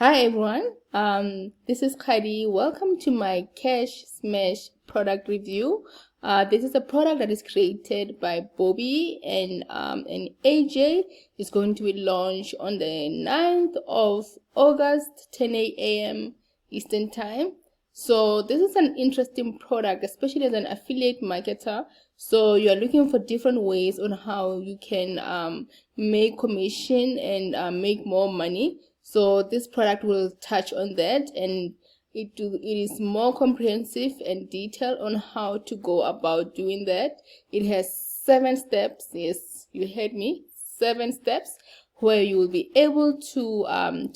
Hi everyone, this is Khadi. Welcome to my Cash Smash product review. This is a product that is created by Bobby and AJ. It's going to be launched on the 9th of August, 10 a.m. Eastern Time. So this is an interesting product, especially as an affiliate marketer. So you are looking for different ways on how you can make commission and make more money. So this product will touch on that, and it is more comprehensive and detailed on how to go about doing that. It has 7 steps. Yes, you heard me. 7 steps where you will be able to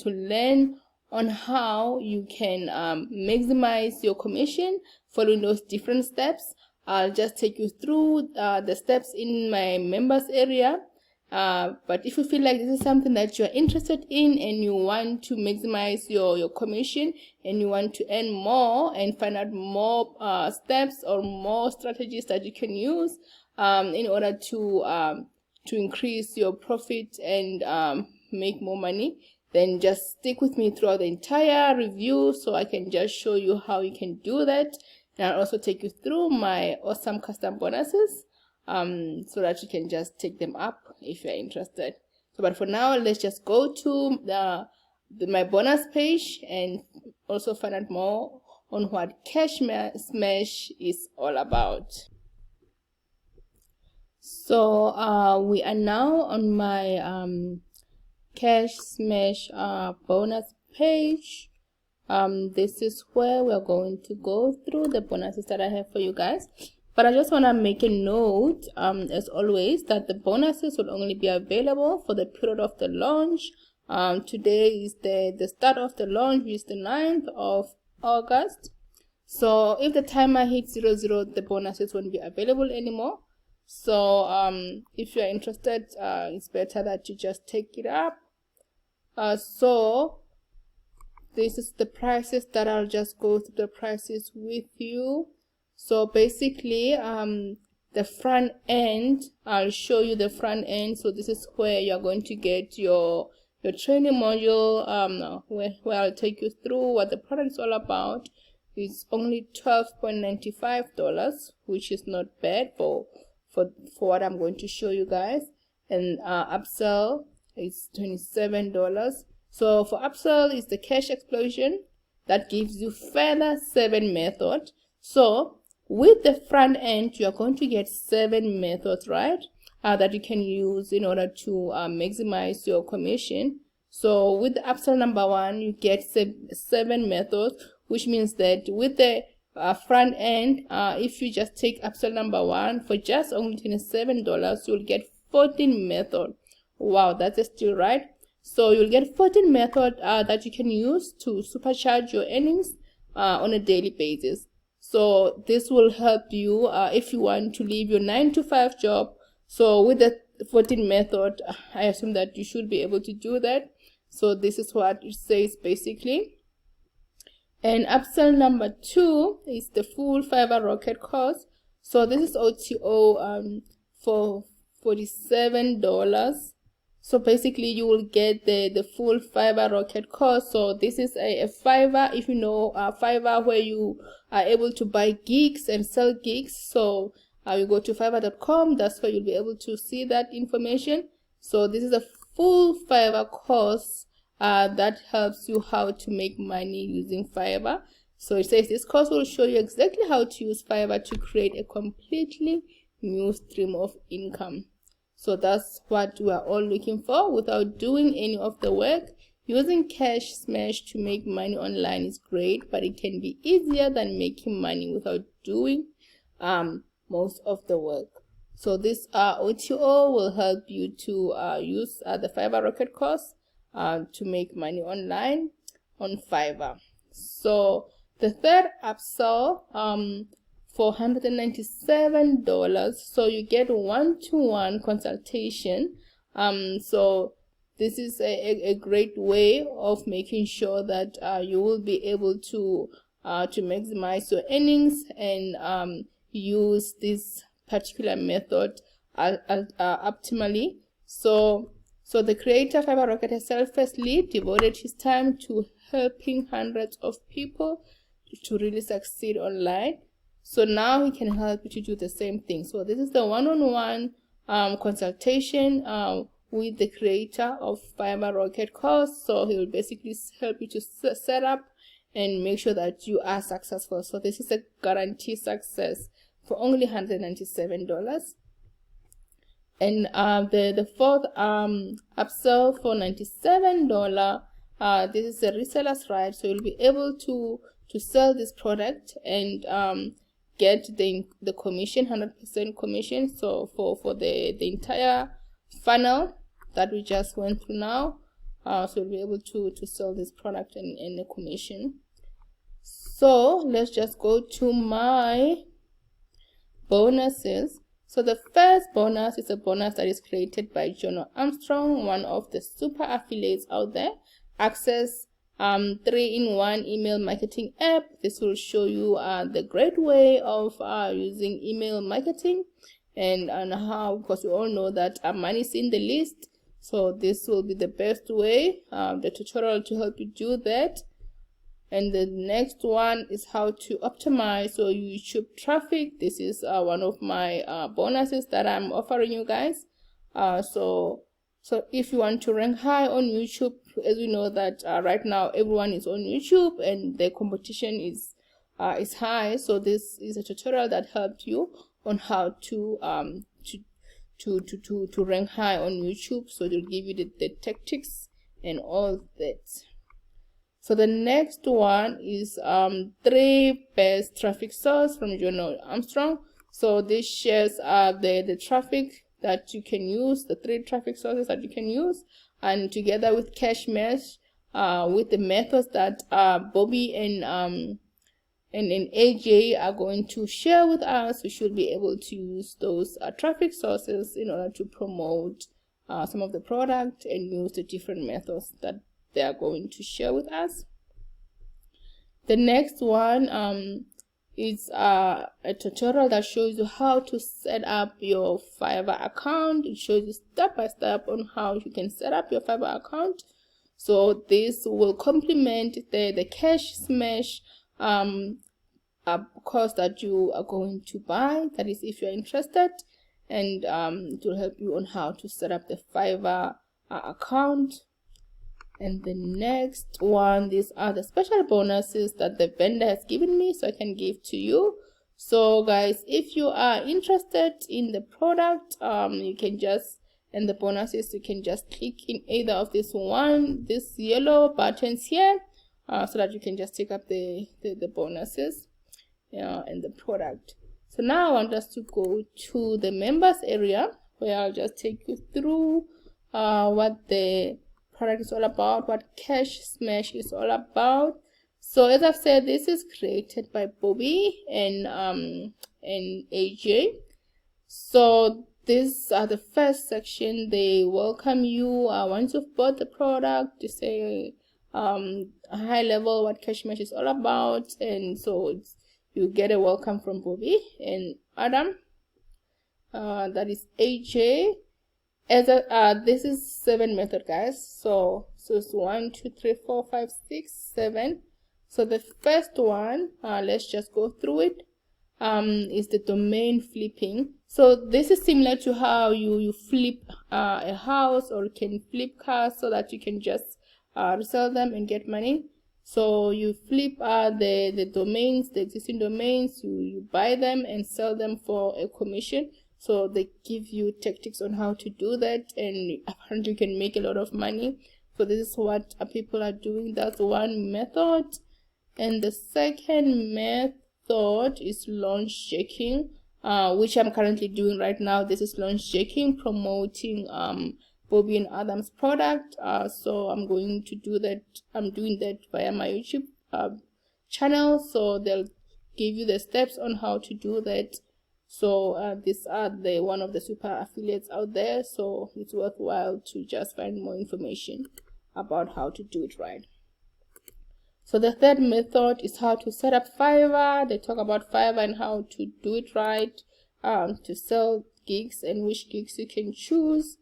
learn on how you can maximize your commission following those different steps. I'll just take you through the steps in my members area. But if you feel like this is something that you're interested in and you want to maximize your commission and you want to earn more and find out more steps or more strategies that you can use in order to increase your profit and make more money, then just stick with me throughout the entire review so I can just show you how you can do that. And I'll also take you through my awesome custom bonuses so that you can just take them up if you're interested. So, but for now, let's just go to my bonus page and also find out more on what Cash Smash is all about. So we are now on my Cash Smash bonus page. This is where we're going to go through the bonuses that I have for you guys. But I just want to make a note, as always, that the bonuses will only be available for the period of the launch. Today is the start of the launch, which is the 9th of August. So if the timer hits 00, the bonuses won't be available anymore. So if you're interested, it's better that you just take it up. So this is the prices that I'll just go through the prices with you. So basically, the front end, I'll show you the front end. So this is where you're going to get your training module, where I'll take you through what the product is all about. It's only $12.95, which is not bad for what I'm going to show you guys. And Upsell is $27. So for Upsell is the cash explosion that gives you further 7 methods. So with the front end, you are going to get 7 methods, right? That you can use in order to maximize your commission. So with the Upsell number 1, you get 7 methods, which means that with the front end, if you just take Upsell number 1 for just only $27, you'll get 14 methods. Wow, that's a steal, right? So you'll get 14 methods that you can use to supercharge your earnings on a daily basis. So this will help you if you want to leave your 9-to-5 job. So with the 14 method, I assume that you should be able to do that. So this is what it says basically. And Upsell number 2 is the full Fiverr Rocket course. So this is OTO for $47. So basically you will get the full Fiverr Rocket course. So this is a Fiverr, if you know Fiverr, where you are able to buy gigs and sell gigs. So you go to fiverr.com, that's where you'll be able to see that information. So this is a full Fiverr course that helps you how to make money using Fiverr. So it says this course will show you exactly how to use Fiverr to create a completely new stream of income. So that's what we are all looking for without doing any of the work. Using Cash Smash to make money online is great, but it can be easier than making money without doing most of the work. So this OTO will help you to use the Fiverr Rocket course to make money online on Fiverr. So the third Upsell for $197, so you get 1-to-1 consultation. So this is a great way of making sure that you will be able to maximize your earnings and use this particular method optimally. So the creator Fiverr Rocket has selflessly devoted his time to helping hundreds of people to really succeed online. So now he can help you to do the same thing. So this is the one-on-one consultation with the creator of Fiverr Rocket course. So he will basically help you to set up and make sure that you are successful. So this is a guaranteed success for only $197. And the fourth upsell for $97, this is a reseller's right. So you'll be able to sell this product and get the commission, 100% commission. So for the entire funnel that we just went through now, so you'll be able to sell this product and the commission. So let's just go to my bonuses. So the first bonus is a bonus that is created by Jono Armstrong, one of the super affiliates out there. Access 3-in-1 email marketing app. This will show you the great way of using email marketing and how, because we all know that money is in the list. So this will be the best way, the tutorial to help you do that. And the next one is how to optimize your YouTube traffic. This is one of my bonuses that I'm offering you guys. So if you want to rank high on YouTube, as we know that right now everyone is on YouTube and the competition is high. So this is a tutorial that helps you on how to rank high on YouTube. So they'll give you the tactics and all that. So the next one is 3 best traffic source from Jono Armstrong. So this shares the traffic that you can use, the 3 traffic sources that you can use, and together with Cash Mesh, with the methods that Bobby and AJ are going to share with us, we should be able to use those traffic sources in order to promote some of the product and use the different methods that they are going to share with us. The next one is a tutorial that shows you how to set up your Fiverr account. It shows you step by step on how you can set up your Fiverr account. So this will complement the Cash Smash course that you are going to buy. That is, if you're interested, and it will help you on how to set up the Fiverr account. And the next one, these are the special bonuses that the vendor has given me, so I can give to you. So guys, if you are interested in the product, you can just, and the bonuses, you can just click in either of this yellow buttons here, so that you can just take up the bonuses and the product. So now I want us to go to the members area, where I'll just take you through what the product is all about, what Cash Smash is all about. So as I've said, this is created by Bobby and AJ. So this the first section. They welcome you once you've bought the product. They say a high level what Cash Smash is all about, and so you get a welcome from Bobby and Adam. That is AJ. As this is 7 method, guys. So it's 1, 2, 3, 4, 5, 6, 7. So the first one, let's just go through it. Is the domain flipping. So this is similar to how you flip a house, or can flip cars, so that you can just resell them and get money. So you flip the domains, the existing domains, you buy them and sell them for a commission. So they give you tactics on how to do that, and apparently you can make a lot of money. So this is what people are doing. That's one method. And the second method is launch jacking, which I'm currently doing right now. This is launch jacking, promoting Bobby and Adam's product. So I'm going to do that. I'm doing that via my YouTube channel. So they'll give you the steps on how to do that. So these are one of the super affiliates out there, so it's worthwhile to just find more information about how to do it right. So the third method is how to set up Fiverr. They talk about Fiverr and how to do it right, to sell gigs and which gigs you can choose.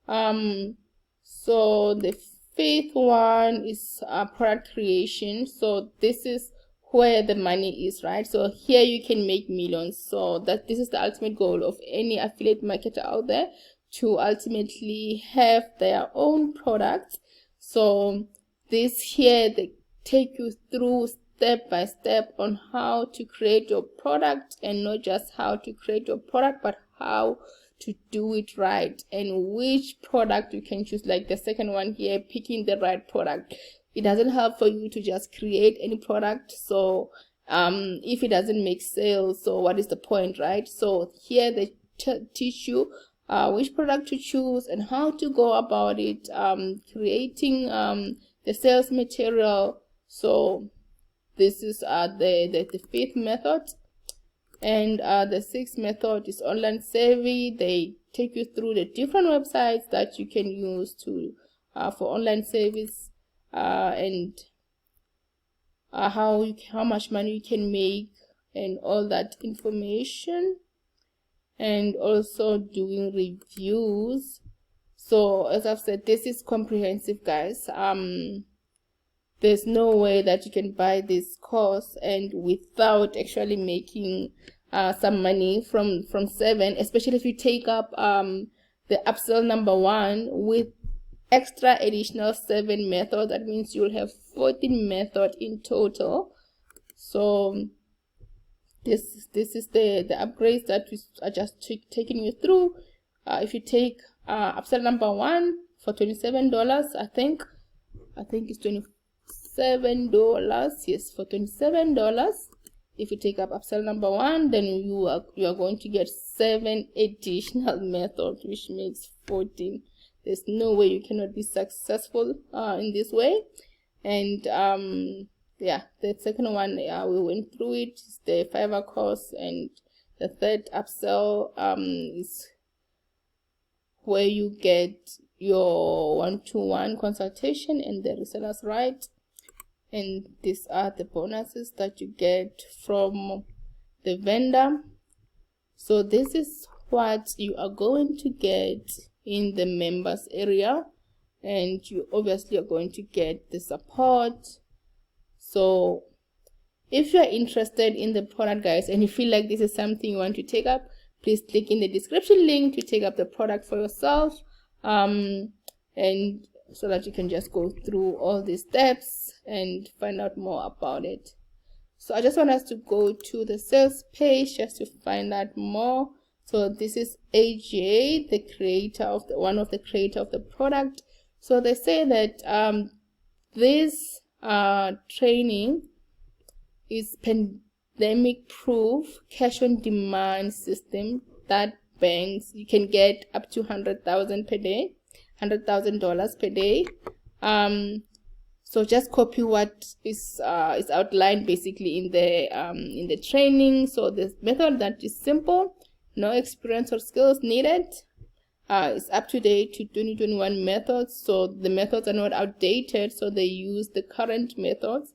So the fifth one is product creation. So this is where the money is, right? So here you can make millions. So this is the ultimate goal of any affiliate marketer out there, to ultimately have their own products. So this here, they take you through step by step on how to create your product, and not just how to create your product, but how to do it right, and which product you can choose. Like the second one here, picking the right product. It doesn't help for you to just create any product. So if it doesn't make sales, so what is the point, right? So here they teach you which product to choose and how to go about it, creating the sales material. So this is the fifth method. And the sixth method is online savvy. They take you through the different websites that you can use to for online service, and how much money you can make, and all that information, and also doing reviews. So as I've said, this is comprehensive, guys. There's no way that you can buy this course and without actually making some money from 7, especially if you take up the Upsell number 1 with extra additional 7 methods. That means you'll have 14 methods in total. So this is the upgrades that we are just taking you through. If you take Upsell number 1 for $27, I think it's $27. Yes, for $27. If you take up Upsell number 1, then you are going to get 7 additional methods, which makes 14. There's no way you cannot be successful in this way. And yeah, the second one, we went through it. It's the Fiverr course. And the third Upsell is where you get your one-to-one consultation and the resellers right. And these are the bonuses that you get from the vendor. So this is what you are going to get in the members area, and you obviously are going to get the support. So if you are interested in the product, guys, and you feel like this is something you want to take up, please click in the description link to take up the product for yourself, and so that you can just go through all these steps and find out more about it. So I just want us to go to the sales page just to find out more. So this is AJ, the creator of one of the creator of the product. So they say that this training is pandemic proof cash on demand system that banks, you can get up to $100,000 per day, $100,000 per day. So just copy what is outlined basically in the training. So this method that is simple, no experience or skills needed. It's up to date to 2021 methods. So the methods are not outdated. So they use the current methods.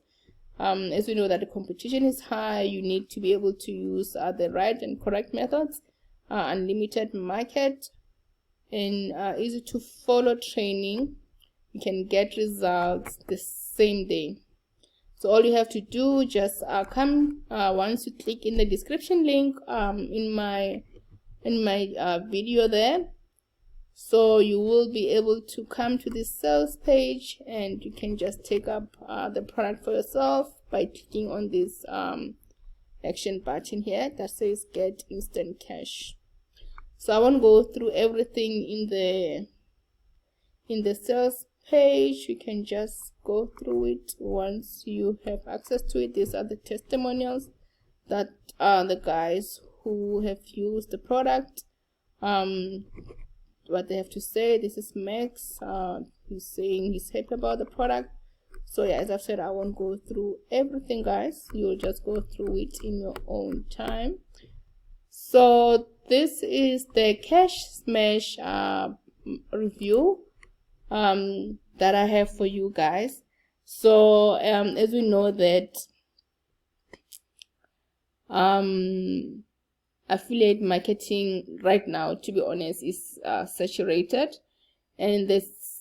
As we know that the competition is high, you need to be able to use the right and correct methods. Unlimited market, and easy to follow training. You can get results the same day. So all you have to do, just come once you click in the description link in my video there. So you will be able to come to this sales page, and you can just take up the product for yourself by clicking on this action button here that says get instant cash. So I won't go through everything in the sales page. You can just go through it once you have access to it. These are the testimonials that are the guys who have used the product, what they have to say. This is Max. He's saying he's happy about the product. So yeah, as I've said, I won't go through everything, guys. You'll just go through it in your own time. So this is the Cash Smash review that I have for you guys. So as we know that affiliate marketing right now, to be honest, is saturated, and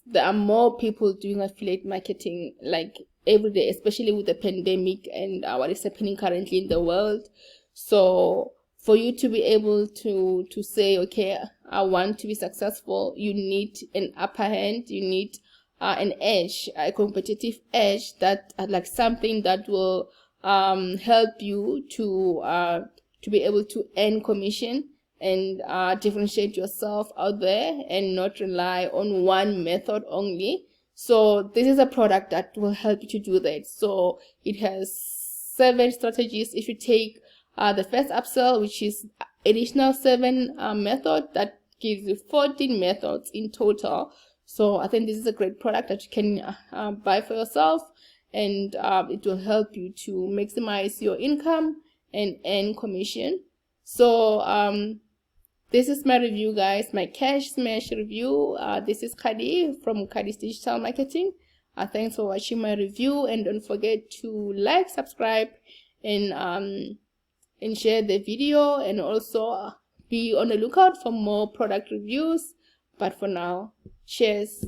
there are more people doing affiliate marketing like every day, especially with the pandemic and what is happening currently in the world. So for you to be able to say, okay, I want to be successful, you need an upper hand, you need an edge, a competitive edge, that like something that will help you to be able to earn commission and differentiate yourself out there and not rely on one method only. So this is a product that will help you to do that. So it has 7 strategies. If you take the first upsell, which is additional 7 method, that gives you 14 methods in total. So I think this is a great product that you can buy for yourself, and it will help you to maximize your income and earn commission. So this is my review, guys, my cash smash review. This is Khadi from Khadi's Digital Marketing. Thanks for watching my review, and don't forget to like, subscribe, and share the video, and also be on the lookout for more product reviews. But for now, cheers.